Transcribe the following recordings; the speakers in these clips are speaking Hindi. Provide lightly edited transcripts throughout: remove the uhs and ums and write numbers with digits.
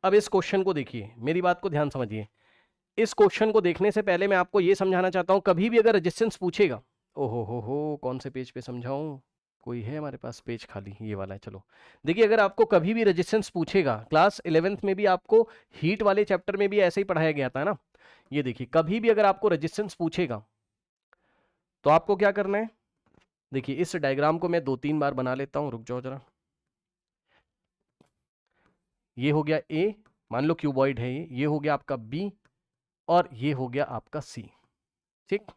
अब इस क्वेश्चन को देखिए, मेरी बात को ध्यान समझिए। इस क्वेश्चन को देखने से पहले मैं आपको यह समझाना चाहता हूं, कभी भी अगर रेजिस्टेंस पूछेगा, ओहो हो, कौन से पेज पे समझाऊं, कोई है हमारे पास पेज खाली, ये वाला है, चलो। देखिए, अगर आपको कभी भी रेजिस्टेंस पूछेगा, क्लास 11th में भी आपको हीट वाले चैप्टर में भी ऐसे ही पढ़ाया गया था ना। ये देखिए, कभी भी अगर आपको रेजिस्टेंस पूछेगा तो आपको क्या करना है। देखिए, इस डायग्राम को मैं 2-3 बार बना लेता हूं, रुक जाओ जरा। ये हो गया ए, मान लो क्यूबॉइड है ये हो गया आपका बी, और ये हो गया आपका सी। ठीक,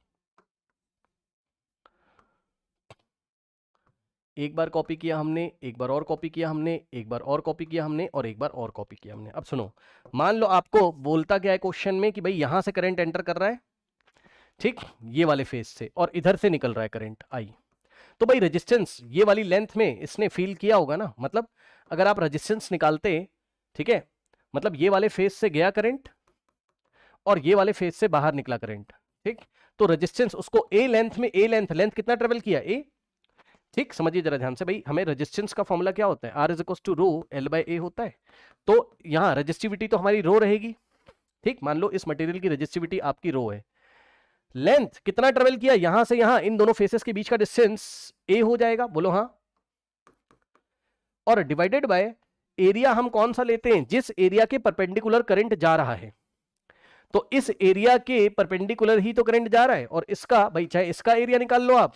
एक बार कॉपी किया हमने, एक बार और कॉपी किया हमने, एक बार और कॉपी किया हमने, और एक बार और कॉपी किया हमने। अब सुनो, मान लो आपको बोलता क्या है क्वेश्चन में कि भाई यहां से करंट एंटर कर रहा है, ठीक, ये वाले फेज से, और इधर से निकल रहा है करंट आई। तो भाई रेजिस्टेंस ये वाली लेंथ में इसने फील किया होगा ना, मतलब अगर आप रेजिस्टेंस निकालते, ठीक है, मतलब ये वाले फेज से गया करंट और ये वाले फेज से बाहर निकला करंट, ठीक। तो रेजिस्टेंस उसको ए लेंथ में, ए लेंथ कितना ट्रेवल किया, ए, ठीक। समझिए जरा ध्यान से, भाई हमें रेजिस्टेंस का फॉर्मूला क्या होता है, R is equal to rho L by A होता है। तो यहां रेजिस्टिविटी तो हमारी रो रहेगी, ठीक। मान लो इस मटेरियल की रेजिस्टिविटी आपकी रो है, लेंथ कितना ट्रेवल किया यहां से यहां, इन दोनों फेसेस के बीच का डिस्टेंस ए हो जाएगा, बोलो हाँ। और डिवाइडेड बाय एरिया हम कौन सा लेते हैं, जिस एरिया के परपेंडिकुलर करंट जा रहा है। तो इस एरिया के परपेंडिकुलर ही तो करंट जा रहा है, और इसका भाई चाहे इसका एरिया निकाल लो आप,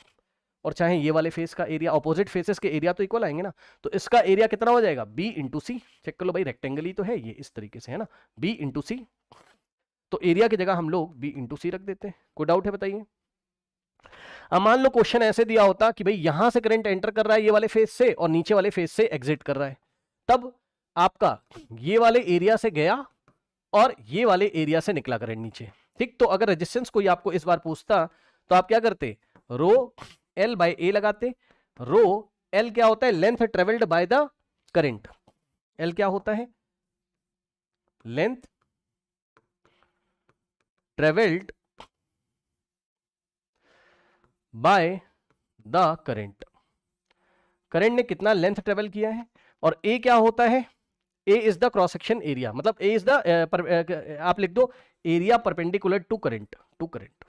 और चाहे ये वाले फेस का एरिया, ऑपोजिट फेसेस के एरिया तो इक्वल आएंगे ना। तो इसका एरिया कितना हो जाएगा, बी इंटू सी। चेक कर लो भाई, रेक्टेंगल ही तो है ये, इस तरीके से है ना, बी इंटू सी। तो एरिया की जगह हम लोग बी इंटू सी रख देते हैं। कोई डाउट है बताइए। अब मान लो क्वेश्चन ऐसे दिया होता कि भाई यहां से करंट एंटर कर रहा है ये वाले फेस से, और नीचे वाले फेस से एग्जिट कर रहा है, तब आपका ये वाले एरिया से गया और ये वाले एरिया से निकला करंट नीचे, ठीक। तो अगर रेजिस्टेंस कोई आपको इस बार पूछता तो आप क्या करते, रो एल बाय ए लगाते। रो एल क्या होता है, length travelled by the current. L क्या होता है, length travelled by the current. Current ने कितना लेंथ ट्रेवल किया है, और ए क्या होता है, A is the cross section area, मतलब ए इज द, आप लिख दो area perpendicular to current, to current.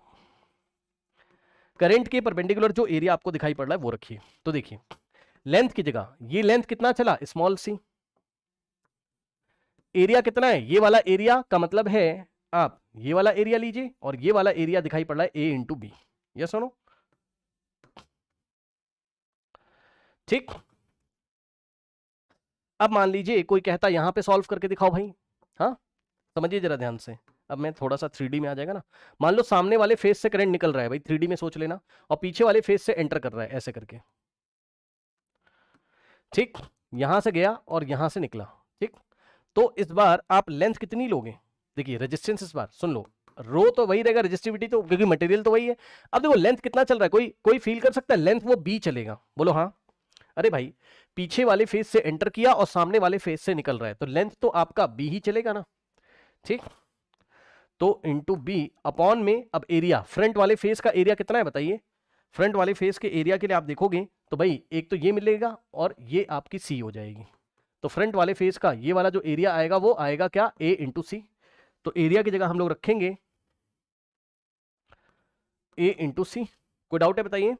Current के परपेंडिकुलर जो एरिया आपको दिखाई पड़ रहा है वो रखिए। तो देखिए, लेंथ की जगह ये लेंथ कितना चला, स्मॉल सी। एरिया कितना है, ये वाला एरिया का मतलब है आप ये वाला एरिया लीजिए, और ये वाला एरिया दिखाई पड़ रहा है ए इंटू बी, यस सुनो, ठीक। अब मान लीजिए कोई कहता यहां पे सॉल्व करके दिखाओ भाई, हाँ, समझिए जरा ध्यान से। अब मैं थोड़ा सा 3D में आ जाएगा ना। मान लो सामने वाले फेस से करंट निकल रहा है भाई, 3D में सोच लेना, और पीछे वाले फेस से एंटर कर रहा है ऐसे करके, ठीक। यहां से गया और यहां से निकला, ठीक। तो इस बार आप लेंथ कितनी लोगे, देखिए रेजिस्टेंस इस बार सुन लो, रो तो वही रहेगा, रेजिस्टिविटी तो, क्योंकि मटेरियल तो वही है। अब देखो लेंथ कितना चल रहा है, कोई कोई फील कर सकता है, लेंथ वो बी चलेगा, बोलो हाँ। अरे भाई, पीछे वाले फेस से एंटर किया और सामने वाले फेस से निकल रहा है, तो लेंथ तो आपका बी ही चलेगा ना, ठीक। तो इंटू बी अपॉन में, अब एरिया फ्रंट वाले फेस का एरिया कितना है बताइए। फ्रंट वाले फेस के एरिया के लिए आप देखोगे तो भाई एक तो ये मिलेगा और ये आपकी सी हो जाएगी। तो फ्रंट वाले फेस का ये वाला जो एरिया आएगा वो आएगा क्या, ए इंटू सी। तो एरिया की जगह हम लोग रखेंगे ए इंटू सी। कोई डाउट है बताइए।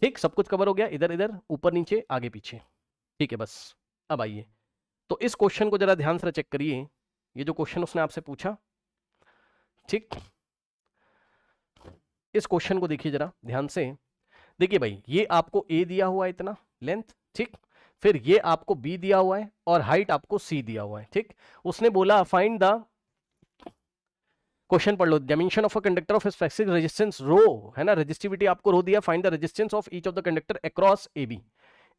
ठीक, सब कुछ कवर हो गया, इधर इधर ऊपर नीचे आगे पीछे, ठीक है बस। अब आइए, तो इस क्वेश्चन को जरा ध्यान से चेक करिए, ये जो क्वेश्चन उसने आपसे पूछा, ठीक। इस क्वेश्चन को देखिए जरा ध्यान से। देखिए भाई, ये आपको ए दिया हुआ है इतना लेंथ, ठीक। फिर ये आपको बी दिया हुआ है और हाइट आपको सी दिया हुआ है, ठीक। उसने बोला फाइंड द, क्वेश्चन पढ़ लो, dimension of a conductor of specific resistance rho, है ना, रेजिस्टिविटी आपको रो दिया, find the resistance of each of the conductor across A B.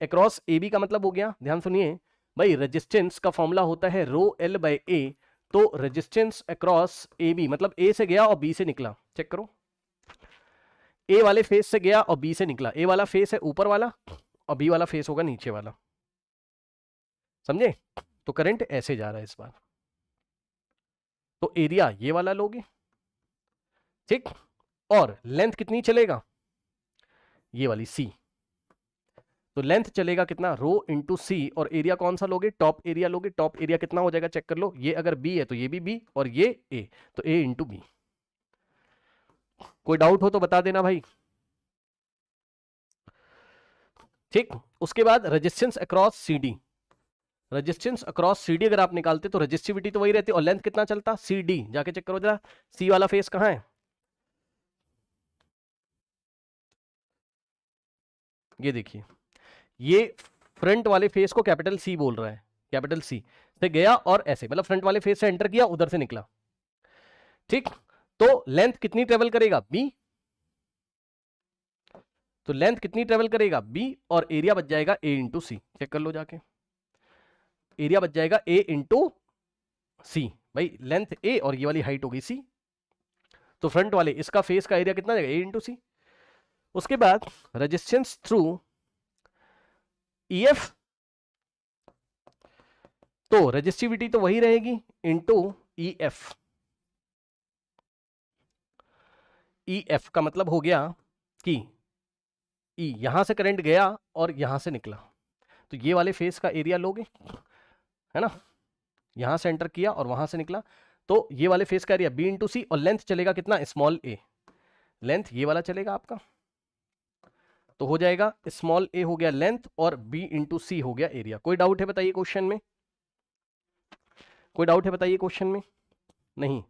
Across A B का मतलब हो गया, ध्यान सुनिए भाई, रेजिस्टेंस का फॉर्मूला होता है रो एल बाय ए। तो रेजिस्टेंस अक्रॉस ए बी मतलब ए से गया और बी से निकला, चेक करो, ए वाले फेस से गया और बी से निकला। ए वाला फेस है ऊपर वाला और बी वाला फेस होगा नीचे वाला, समझे। तो करंट ऐसे जा रहा है इस बार, तो एरिया ये वाला लोगे, ठीक। और लेंथ कितनी चलेगा, ये वाली सी। तो लेंथ चलेगा कितना, रो इंटू सी, और एरिया कौन सा लोगे, टॉप एरिया लोगे। टॉप एरिया कितना हो जाएगा चेक कर लो, ये अगर बी है तो ये भी बी और ये ए, तो ए इंटू बी। कोई डाउट हो तो बता देना भाई। ठीक, उसके बाद resistance across CD. Resistance across CD अगर आप निकालते तो रेजिस्टिविटी तो वही रहती और लेंथ कितना चलता, सी डी। जाके चेक करो जरा, सी वाला फेस कहां है, ये देखिए, ये फ्रंट वाले फेस को कैपिटल सी बोल रहा है, कैपिटल सी से गया और ऐसे, मतलब फ्रंट वाले फेस से एंटर किया, उधर से निकला। ठीक, तो लेंथ कितनी ट्रेवल करेगा, बी। तो लेंथ कितनी ट्रेवल करेगा, बी, और एरिया बच जाएगा ए इंटू सी। चेक कर लो जाके, एरिया बच जाएगा ए इंटू सी। भाई लेंथ ए और ये वाली हाइट होगी सी, तो फ्रंट वाले इसका फेस का एरिया कितना जाएगा, ए इंटू सी। उसके बाद रेजिस्टेंस थ्रू ईएफ, तो रेजिस्टिविटी तो वही रहेगी इंटू ईएफ। ईएफ का मतलब हो गया कि ई, यहां से करंट गया और यहां से निकला, तो ये वाले फेस का एरिया लोगे, है ना, यहां से एंटर किया और वहां से निकला, तो ये वाले फेस का एरिया बी इंटू सी, और लेंथ चलेगा कितना, स्मॉल ए। लेंथ ये वाला चलेगा आपका, तो हो जाएगा स्मॉल ए हो गया लेंथ और बी इंटू सी हो गया एरिया। कोई डाउट है बताइए क्वेश्चन में, कोई डाउट है बताइए क्वेश्चन में, नहीं।